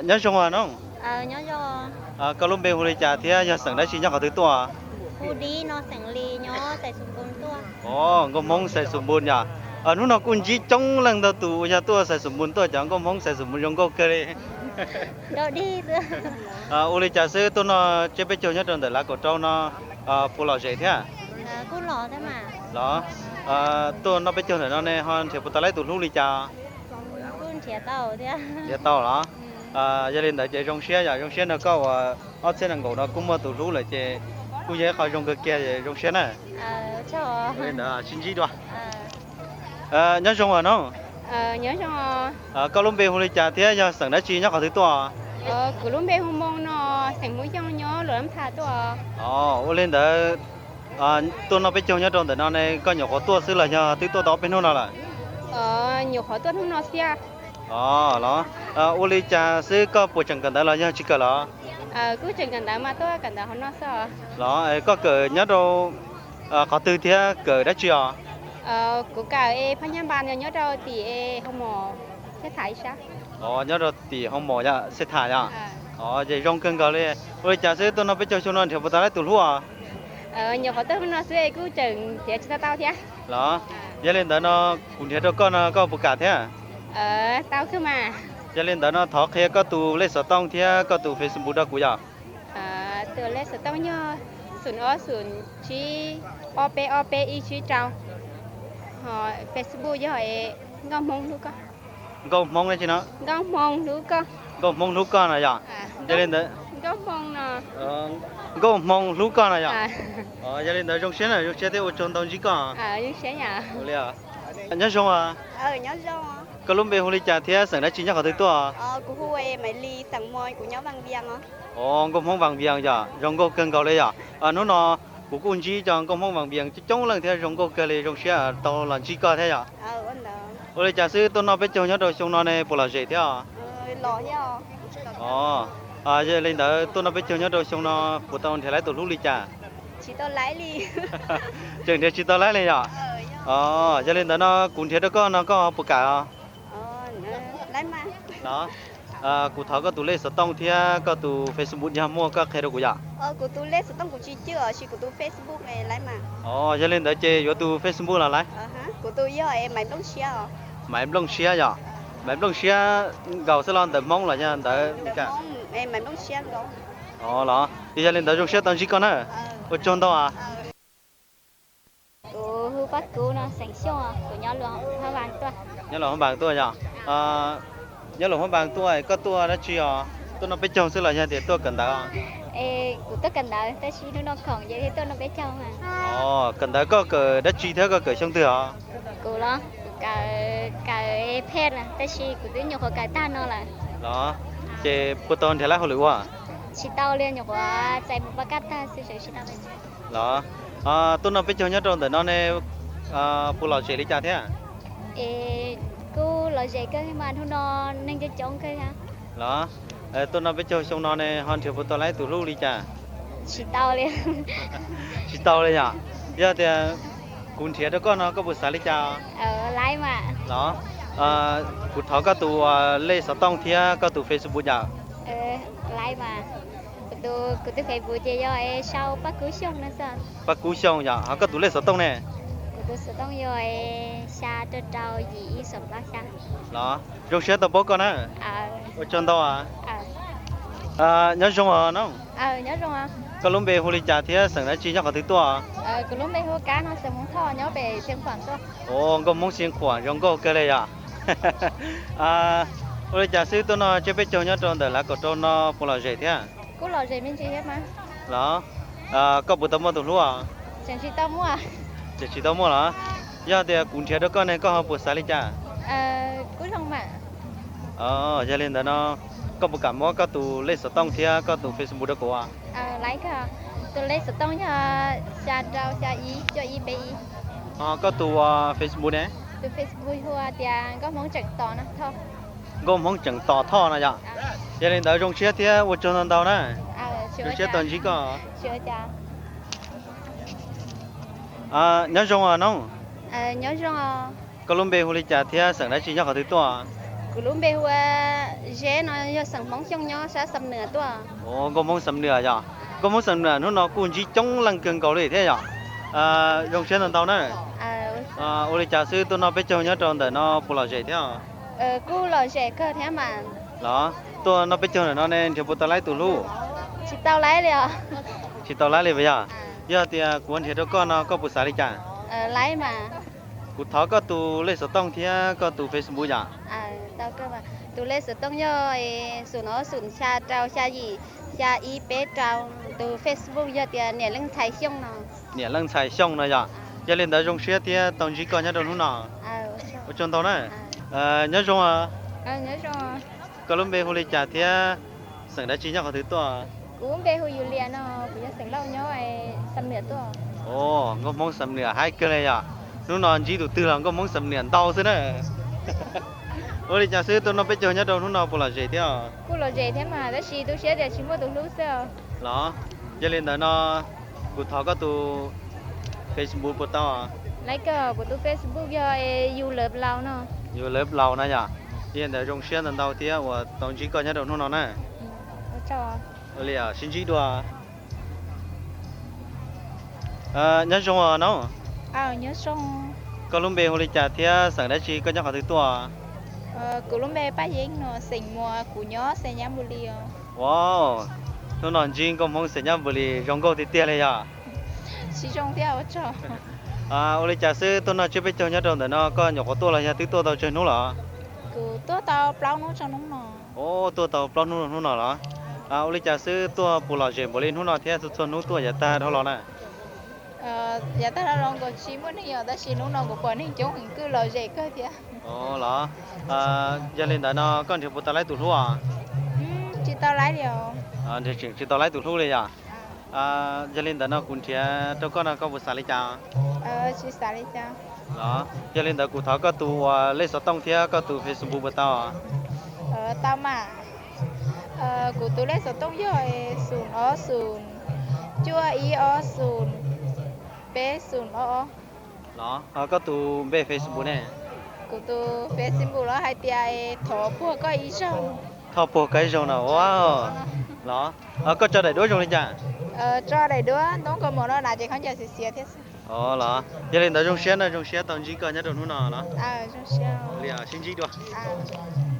nhớ xong rồi không? Nhớ cho Colombe hồ lý trà thì giờ sẵn đã chỉ nhớ có thứ tua. khu đi nó sẵn ly nhớ tại sùng bồn tua. Có mong sẽ sum bùn nhá. Nó cũng chỉ trong lần đầu tụ nhà tua sẽ sum bùn tua chẳng có mong sẽ sum bùn trong có cái. Đâu đi nữa. Hồ lý trà sẽ tôi nó chế bé chơi nhất trong đời lá cổ trâu nó phụ lò dễ thế à? Cú lò thế mà. Đó. Tôi nó bé chơi này nó này hơn thì phụ ta lấy tụ hồ lý trà. Cú trẻ tàu thế. Để tao đó. Gia đình tại chế trong xe nó có ở trên đường cổ nó cũng mà tụ hồ lại chế. Cú dễ khỏi trong cái kia trong xe này. Cho. Nên là xin chỉ đó. Nhớ xong rồi không? Nhớ cho Colombe hồ lý trà thì giờ sẵn đã chỉ nhớ có thứ tua. Colombia không mong nó thành mũi trong nhớ lợm thà tua. Ô lên đó tôi nó biết chơi nhớ trong đời nó này có nhiều có tua xứ là nhờ tí tua đó bên nó là. Nhiều khó tuân không nó xia. Đó. Ô lý trà xứ có bộ chẳng cần đó là nhờ chỉ cần là. Cứ chừng cần đó mà tôi cần đó không nó sợ. Đó, có cờ nhớ đâu có tư thế cờ đã chưa? Của cả phát nhân ban nhớ đâu thì không mò sẽ thải sao? Nhớ đâu thì không mò nhá, sẽ thả nhá. Vậy trong cơn cờ này, ô lý trà xứ tôi nó biết chơi xong nó thì bộ ta lấy tụt lúa nhiều khó tuân nó sẽ cứ chừng thì cho tao thế. Đó, vậy lên đó nó cũng thế đâu có bộ cả thế à? Tao cứ mà. Vậy lên đó nó thọ kia có tụ lấy sở tông thì có tụ Facebook đó của giờ. Từ lên sẽ tao nhớ sùn chi op ý chi trâu. Họ Facebook với họ ngâm mông luôn con. Có mong lên chứ nó. Ngâm mông luôn con. Có mong lúc con này giờ. Vậy lên đó. Ngâm mông nè. Có mong lúc con này giờ. Vậy lên đó trong xe này, trong xe thì ở trong tông chỉ có. Như xe nhà. Ủa à? Nhớ xong à? Nhớ rồi. Colombe hồ lý trà thì sẵn đã chỉ nhớ có thứ tua. Của khu mày ly tặng môi của nhóm bằng viang á. Có mong vàng viang giờ, trong có cơn cầu đây giờ. Nó của con chỉ trong có mong vàng viang, trong lần thì trong có cái này trong xe tàu là chỉ có thế giờ. Vẫn được. Hồ lý trà sư tôi nó biết chơi nhớ rồi xong nó này bộ là gì thế à? Lò nhau. Vậy lên đó tôi nó biết chơi nhớ rồi xong nó của tao thì lấy tụi lúc lý trà. Chỉ tao lấy đi. Chừng thì chỉ tao lấy này giờ. Vậy lên đó nó cũng thế đó nó có bộ cả. Lấy mà. Đó. Cụ thọ có tụ lên sở tông thì có tụ Facebook nhà mua có khe đâu của dạ. Của tôi lấy tông của chị chưa, chị của tôi Facebook này lấy mà. Vậy lên đó chơi vô tụ Facebook là lấy. Của tôi với em mày blog share. Mày blog share dạ. Mày blog share gạo sẽ làm đợt mong là nha, đợt cả. Em mày blog share gạo. Đó. Thì giờ lên đó trong share tao chỉ con á. Ở trong đâu à? Hư bắt cứu nó sành xông à, của nhau luôn hoa vàng tôi. Nhớ là hôm bằng tôi nhá. Nhớ là hôm bằng tôi có tôi đã chia tôi nó biết trồng sẽ là nha thì tôi cần đó. Của tôi cần đó, tôi chỉ nó còn vậy thì tôi nó biết trồng mà. Cần đó có cờ đã chi thế có cờ trong từ hả? Của nó cả pet là tôi chỉ của tôi nhiều cái ta nó là. Đó. Chị bữa tối thì lại hồi lửa à? Chỉ tao lên nhiều quá chạy một bát ta sẽ chỉ tao lên. Đó. Tôi nó biết trồng nhất trong từ nó này phụ lò chị đi chả thế à? Cô lò chị cái mà nó nên cái trống cái ha. Đó. Tôi nó biết trồng xong nó này hơn thì bữa tối lấy từ lúc đi chả. Chỉ tao lên. Chỉ tao lên nhá. Giờ thì cũng thiệt đó có nó có buổi sáng đi chả. Lái mà. Đó. Cụ thọ có tụ lê sở tông thì có tụ Facebook nhá. Lái mà. Của tôi phải buổi chiều rồi sau bắt cứu xong nữa sao? Bắt cú xong nhá. Họ có tụ lê sở tông này. Của tôi sẽ tông rồi xa cho trâu gì sầm bác xa. Đó. Trong xe tao bố con á. Ở trong đâu à? Nhớ xong rồi nó. Nhớ rồi à. Colombe hồ lý trà thì sẵn đã chỉ nhớ có thứ tua. Colombia hồ cá nó sẽ muốn thò nhớ về xem khoản thôi. Có mong xin khoản trong có cái này à? Hồ lý trà sư tôi nó chưa biết chơi nhớ trong đời là có trong nó phụ là gì thế à? Cô lò gì mình chỉ hết mà. Đó. Có bữa tao mua tụi lúa à? Chẳng chỉ tao mua à? Chỉ tao mua hả? Giờ thì cũng thiệt đó con này có học buổi sáng lý trà. Cũng không mà. Giờ lên đó nó có một cảm có tụ lên sở tông thì có tụ Facebook đó của Lấy cả tôi lấy sợi tông cho xa trâu xa ý cho ý bé ý. Có tụ Facebook này. Từ Facebook hoa thì có món chật to nó thôi. Gồm không chẳng tỏ thọ này dạ. Giờ lên đó trong xe thì ở trong đâu nè. Trong xe toàn chỉ có. Chưa cha. Nhớ trong nó. Nhớ rồi. Colombe hồ lý trà thì sẵn đã chỉ nhớ có thứ tua. cú lúm bê hua dễ nó do sẵn mong trong nhỏ sẽ sầm nửa tua ồ có mong sầm nửa dạ có mong sầm nửa nó cũng chỉ trong lần gần cầu đấy thế dạ dòng xe lần tàu nữa ôi cha sư tôi nó biết chơi nhớ tròn để nó phụ là gì thế à cú lò dễ cơ thế mà đó tôi nó biết chơi nó nên thì phụ tao lấy tủ lú chỉ tao lấy liền chỉ tao lấy liền bây giờ thì cuốn thì đó con nó có phụ xài đi chả lấy mà cụ tháo có tủ lấy số tông thì có tủ Facebook dạ tao cơ mà tụ lên sự tông nhớ sùn nó sùn xa trao xa gì xa y bé trao từ Facebook giờ thì nè lưng thái xong nó nè lăng xài xong rồi dạ giờ lên đó dòng xe thì tàu chỉ có nhớ đâu lúc nào ở trong tàu này nhớ trong nhớ rồi có lúc về hồi lấy trả thì sẵn đã chỉ nhớ có thứ to cũng bé hồi yêu liền nó bây giờ sẵn lâu nhớ xăm nửa tua ồ có mong sầm nửa hai cái này à lúc nào chỉ tụi tư là có mong sầm nửa tàu thế này ôi đi trả sư tôi nó biết chơi nhớ đâu lúc nào bỏ là gì thế à cô lo gì thế mà đó xí tôi sẽ để chỉ mua tụ lúc sao đó giờ lên đó nó cụ tháo có tụ Facebook của tao à lấy cái của tụ Facebook giờ yêu lớp lâu nó nhiều lớp lâu này nhá hiện tại trong xe lần đầu tiên của tàu chỉ có nhớ đâu lúc nào này cho ôi là xin chỉ đùa nhớ trong à nó nhớ xong có lúc về hồi lấy trả thì sẵn đã chỉ có nhớ có thứ to cú lúm bê ba giếng nó sình mùa cú nhó sẽ nhắm bù lì wow nó nói chuyện có mong sẽ nhớ bự lì trong câu thì tiền này à chỉ trong theo cho ôi cha sư tôi nói chưa biết chơi nhớ đâu để nó có nhỏ có tôi là nhà thứ tôi tao chơi nó là cú tôi tao plau nó cho nó ô tôi tao bao nó nó là ôi cha sư tôi bù lò chuyện bù lên nó nói thế tôi nó tôi nhà ta đó là nè giờ ta đã lòng còn chỉ muốn nhiều ta chỉ nó của bọn hình chống hình cứ lời dễ cơ thì ồ là giờ lên đó nó con thì bù ta lấy tủ thu à chỉ tao lấy điều thì chỉ tao lấy tủ thu này à giờ lên đó nó cũng chỉ đâu có nó có bù xài lấy cha chỉ xài lấy cha đó giờ lên đó cụ tháo có tủ lấy số tông thì có tủ Facebook bù tao tao mà cụ tôi lấy số tông rồi sùn ó sùn chua ý ó sùn bé sùn ó đó có tủ về Facebook này cụ tôi Facebook đó hai tia thọ bùa có ý sao thọ bùa cái rồi nào wow đó có cho đầy đối trong này chả cho đầy đứa nó còn một nó là chỉ không chờ xì xì thế là giờ lên đó trong xe tàu chỉ có nhớ được lúc nào đó trong xe liền xin chỉ được